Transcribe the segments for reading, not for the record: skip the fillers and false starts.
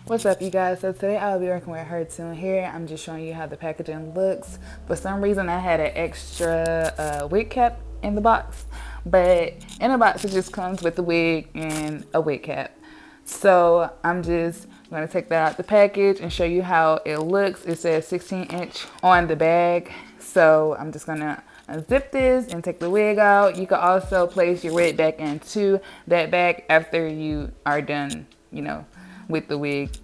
What's up, you guys? So today I'll be working with Hertune here. I'm just showing you how the packaging looks. For some reason I had an extra wig cap in the box, but in the box it just comes with the wig and a wig cap. So I'm just going to take that out the package and show you how it looks. It says 16-inch on the bag. So I'm just going to unzip this and take the wig out. You can also place your wig back into that bag after you are done, with the wig.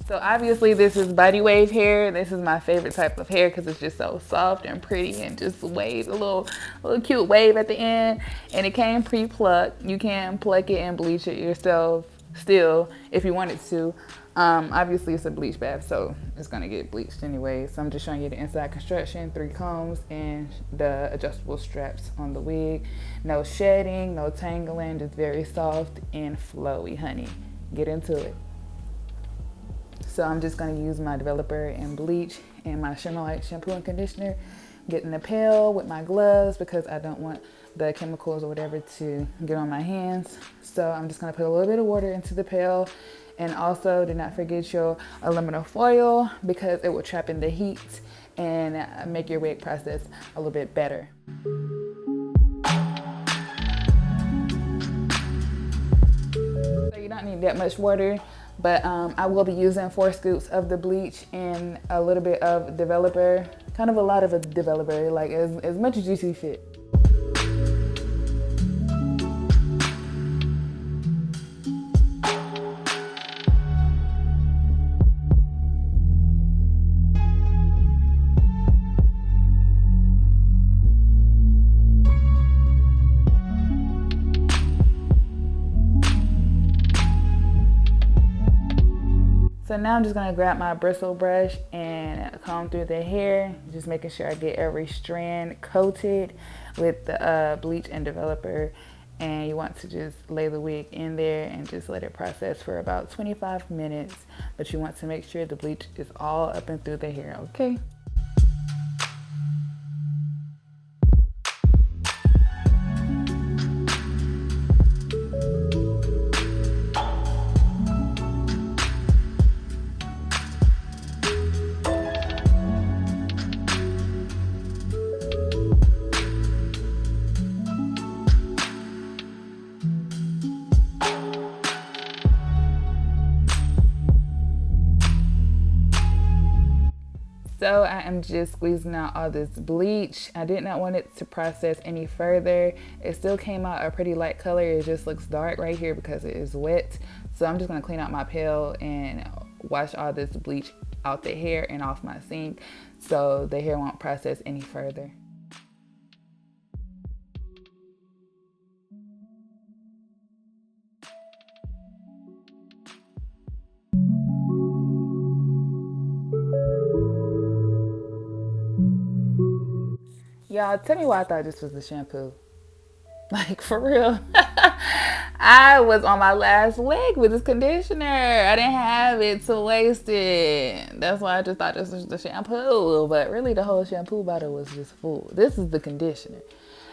So obviously this is body wave hair. This is my favorite type of hair because it's just so soft and pretty and just waves a little cute wave at the end. And it came pre-plucked. You can pluck it and bleach it yourself still if you wanted to. Obviously it's a bleach bath, so it's gonna get bleached anyway. So I'm just showing you the inside construction, 3 combs and the adjustable straps on the wig. No shedding, no tangling, just very soft and flowy, honey. Get into it. So I'm just gonna use my developer and bleach and my Shimmer Light shampoo and conditioner, get in the pail with my gloves because I don't want the chemicals or whatever to get on my hands. So I'm just gonna put a little bit of water into the pail. And also do not forget your aluminum foil because it will trap in the heat and make your wig process a little bit better. So you don't need that much water, but I will be using 4 scoops of the bleach and a little bit of developer, kind of a lot of a developer, like as much as you see fit. So now I'm just gonna grab my bristle brush and comb through the hair, just making sure I get every strand coated with the bleach and developer. And you want to just lay the wig in there and just let it process for about 25 minutes. But you want to make sure the bleach is all up and through the hair, okay? So I am just squeezing out all this bleach. I did not want it to process any further. It still came out a pretty light color. It just looks dark right here because it is wet. So I'm just gonna clean out my pail and wash all this bleach out the hair and off my sink so the hair won't process any further. Y'all, tell me why I thought this was the shampoo. Like, for real. I was on my last leg with this conditioner. I didn't have it to waste it. That's why I just thought this was the shampoo. But really, the whole shampoo bottle was just full. This is the conditioner.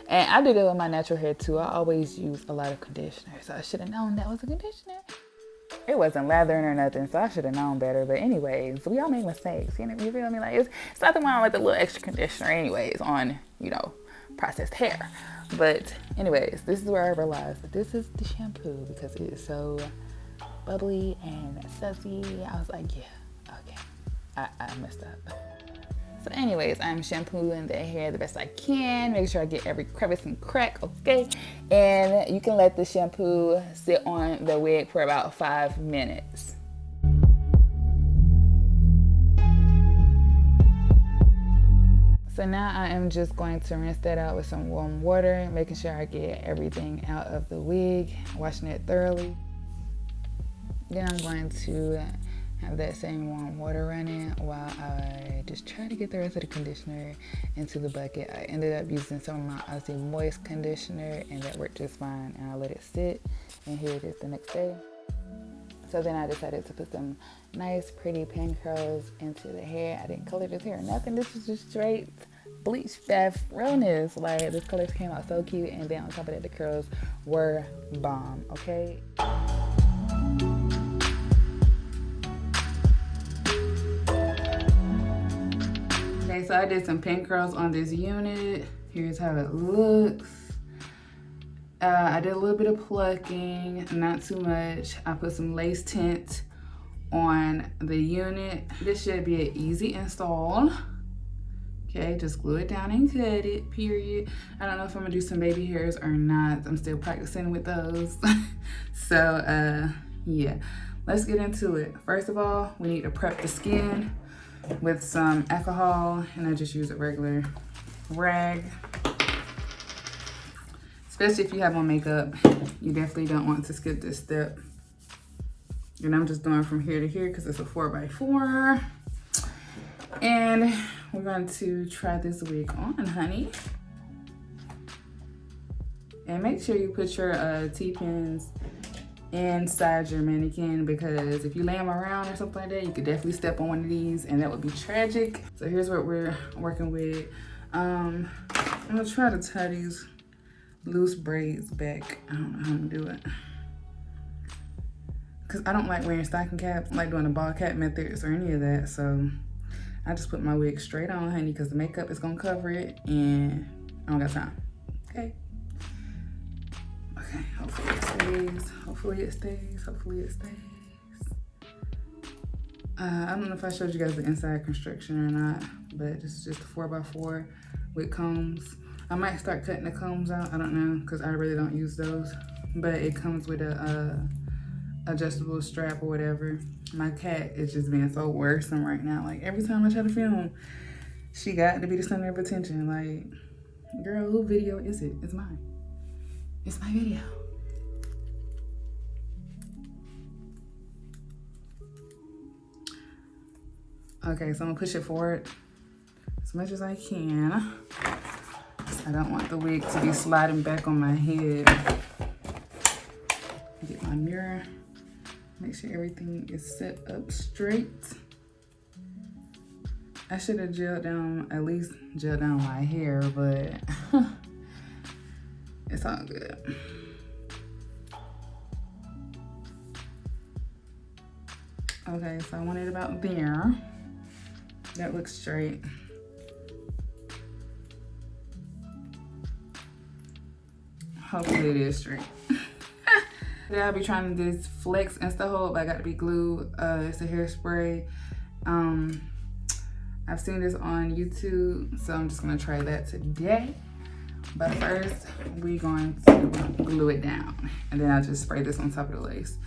And I did it with my natural hair, too. I always use a lot of conditioner. So I should have known that was a conditioner. It wasn't lathering or nothing, so I should have known better. But anyways, we all make mistakes. You feel me? Like, it's nothing wrong with a little extra conditioner anyways on, processed hair. But anyways, this is where I realized that this is the shampoo because it is so bubbly and sudsy. I was like, yeah, okay, I messed up. So anyways, I'm shampooing the hair the best I can, make sure I get every crevice and crack, okay? And you can let the shampoo sit on the wig for about 5 minutes. So now I am just going to rinse that out with some warm water, making sure I get everything out of the wig, washing it thoroughly. Then I'm going to have that same warm water running while I just try to get the rest of the conditioner into the bucket. I ended up using some of my Aussie Moist conditioner and that worked just fine, and I let it sit, and here it is the next day. So then I decided to put some nice pretty pin curls into the hair. I didn't color this hair or nothing. This is just straight bleach that realness. Like, this color came out so cute, and then on top of that, the curls were bomb. Okay. Okay, so I did some pin curls on this unit. Here's how it looks. I did a little bit of plucking, not too much. I put some lace tint on the unit. This should be an easy install. Okay, just glue it down and cut it, period. I don't know if I'm gonna do some baby hairs or not. I'm still practicing with those. So, yeah, let's get into it. First of all, we need to prep the skin with some alcohol, and I just use a regular rag. Especially if you have on makeup, you definitely don't want to skip this step. And I'm just doing from here to here because it's a 4x4. And we're going to try this wig on, honey. And make sure you put your T-pins inside your mannequin, because if you lay them around or something like that, you could definitely step on one of these and that would be tragic. So here's what we're working with. I'm gonna try to tie these loose braids back. I don't know how I'm gonna do it, because I don't like wearing stocking caps, like doing the ball cap methods or any of that. So I just put my wig straight on, honey, because the makeup is gonna cover it and I don't got time. Okay. Okay, hopefully it stays. Hopefully it stays. Hopefully it stays. I don't know if I showed you guys the inside construction or not, but this is just a 4x4 with combs. I might start cutting the combs out. I don't know, because I really don't use those. But it comes with a adjustable strap or whatever. My cat is just being so worrisome right now. Like, every time I try to film, she got to be the center of attention. Like, girl, whose video is it? It's mine. It's my video. Okay, so I'm gonna push it forward as much as I can. I don't want the wig to be sliding back on my head. Get my mirror. Make sure everything is set up straight. I should have gelled down, at least gelled down my hair, but it's all good. Okay, so I want it about there. That looks straight. Hopefully it is straight. Today I'll be trying this Flex Insta Hold, but I got to be glue. It's a hairspray. I've seen this on YouTube, so I'm just gonna try that today. But first, we're going to glue it down, and then I'll just spray this on top of the lace.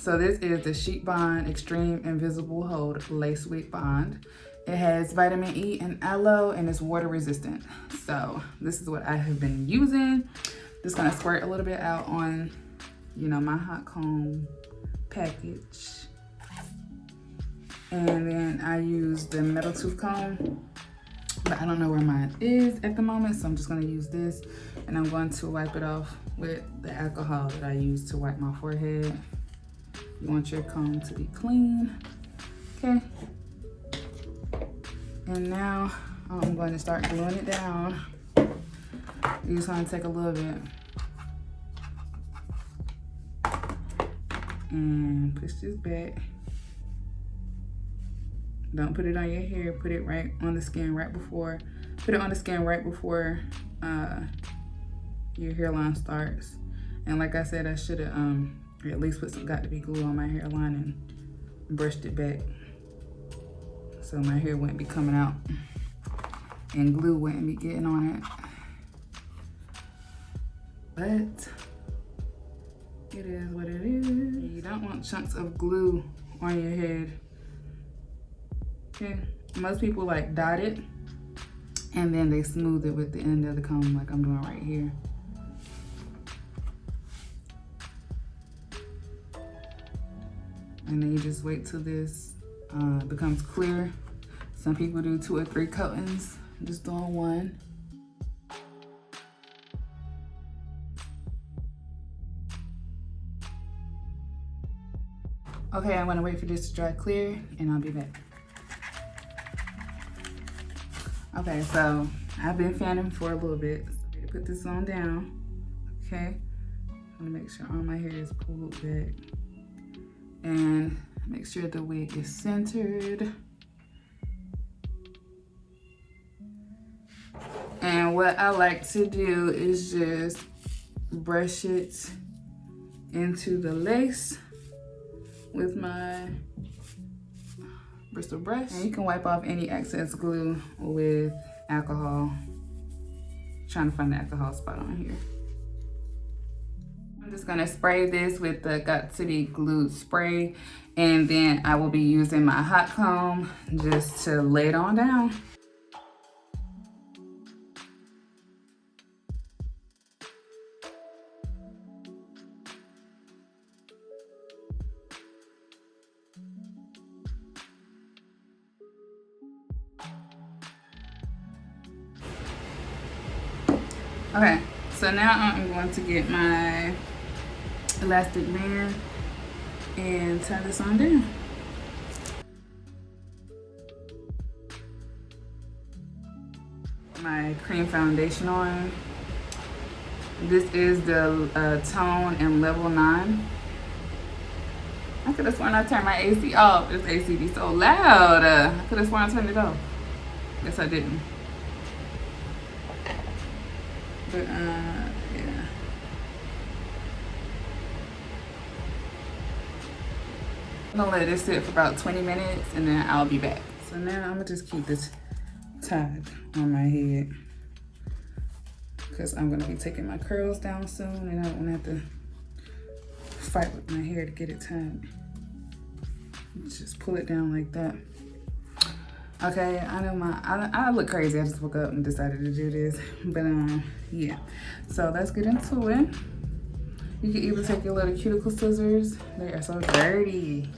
So this is the Sheet Bond Extreme Invisible Hold Lace Wig Bond. It has vitamin E and aloe, and it's water resistant. So this is what I have been using. Just gonna squirt a little bit out on, you know, my hot comb package. And then I use the metal tooth comb, but I don't know where mine is at the moment, so I'm just gonna use this, and I'm going to wipe it off with the alcohol that I use to wipe my forehead. You want your comb to be clean, okay? And now I'm going to start gluing it down. You're just gonna take a little bit and push this back. Don't put it on your hair, put it right on the skin right before, put it on the skin right before your hairline starts. And like I said, I should have at least put some got to be glue on my hairline and brushed it back so my hair wouldn't be coming out and glue wouldn't be getting on it. But it is what it is. You don't want chunks of glue on your head. Okay, most people like dot it and then they smooth it with the end of the comb like I'm doing right here. And then you just wait till this becomes clear. Some people do 2 or 3 coatings. I'm just doing 1. Okay, I'm gonna wait for this to dry clear and I'll be back. Okay, so I've been fanning for a little bit. So I'm gonna put this on down. Okay, I'm gonna make sure all my hair is pulled back and make sure the wig is centered. And what I like to do is just brush it into the lace with my bristle brush. And you can wipe off any excess glue with alcohol. Trying to find the alcohol spot on here. I'm just gonna spray this with the Got to Be Glued spray, and then I will be using my hot comb just to lay it on down. Okay, so now I'm going to get my elastic band and tie this on down. My cream foundation on. This is the Tone and Level 9. I could have sworn I turned my AC off. This AC be so loud. I could have sworn I turned it off. Guess I didn't. But yeah. I'm gonna let this sit for about 20 minutes and then I'll be back. So now I'm gonna just keep this tied on my head because I'm gonna be taking my curls down soon and I don't wanna have to fight with my hair to get it tied. Just pull it down like that. Okay, I know I look crazy. I just woke up and decided to do this. But yeah. So let's get into it. You can either take your little cuticle scissors. They are so dirty.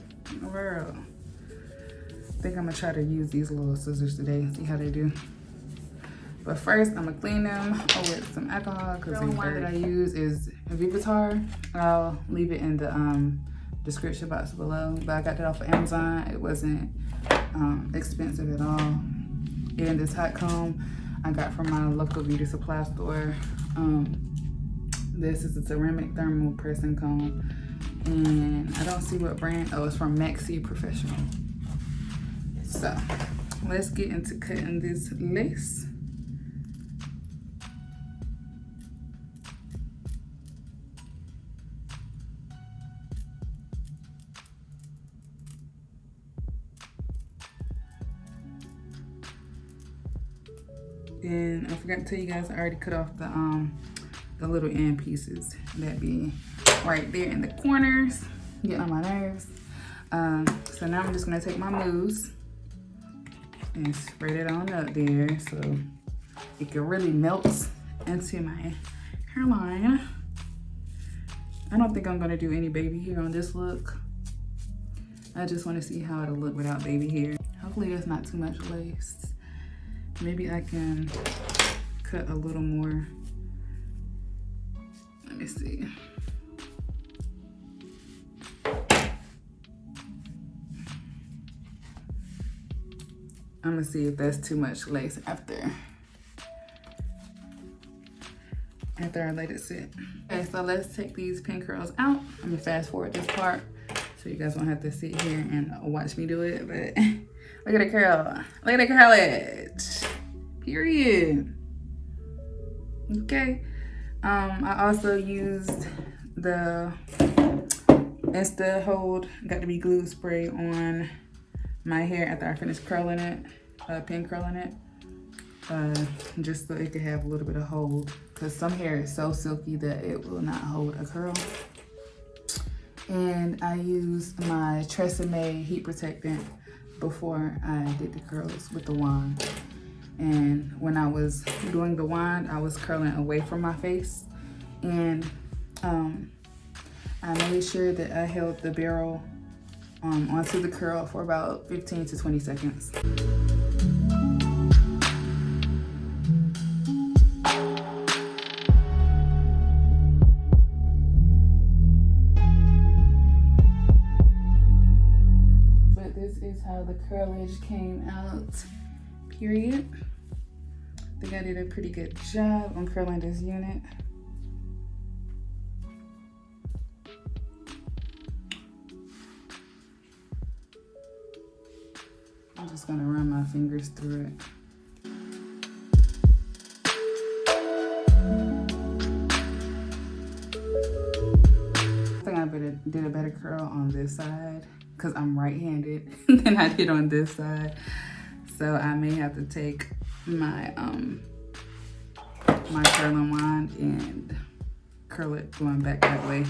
Girl. I think I'm gonna try to use these little scissors today, see how they do. But first, I'm gonna clean them with some alcohol because the one that I use is Vivitar. I'll leave it in the description box below. But I got that off of Amazon. It wasn't expensive at all. And this hot comb I got from my local beauty supply store. This is a ceramic thermal pressing comb, and I don't see what brand. Oh, it's from Maxi Professional. So let's get into cutting this lace. And I forgot to tell you guys, I already cut off the little end pieces that be right there in the corners, getting on my nerves. So now I'm just gonna take my mousse and spread it on up there so it can really melt into my hairline. I don't think I'm gonna do any baby hair on this look. I just wanna see how it'll look without baby hair. Hopefully there's not too much lace. Maybe I can cut a little more. Let me see. I'm gonna see if that's too much lace after I let it sit. Okay, so let's take these pin curls out. I'm gonna fast forward this part so you guys won't have to sit here and watch me do it, but look at the curl. Look at the curlage. Period. Okay. I also used the Insta Hold Got to Be Glued spray on my hair after I finished curling it, pin curling it. Just so it could have a little bit of hold, because some hair is so silky that it will not hold a curl. And I used my Tresemme heat protectant before I did the curls with the wand. And when I was doing the wand, I was curling away from my face, and I made sure that I held the barrel onto the curl for about 15 to 20 seconds. But this is how the curlage came out, period. think I did a pretty good job on curling this unit. I'm just gonna run my fingers through it. I think I did a better curl on this side because I'm right-handed than I did on this side. So I may have to take my my curling wand and curl it going back that way.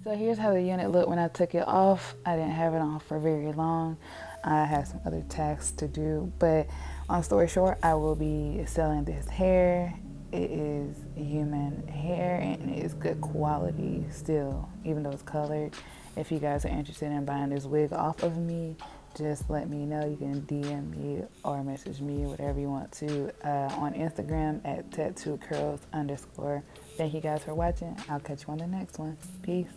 So here's how the unit looked when I took it off. I didn't have it on for very long. I had some other tasks to do, but long story short, I will be selling this hair. It is human hair and it is good quality still, even though it's colored. If you guys are interested in buying this wig off of me, just let me know. You can DM me or message me, whatever you want to, on Instagram at tattoo_curls_. Thank you guys for watching. I'll catch you on the next one. Peace.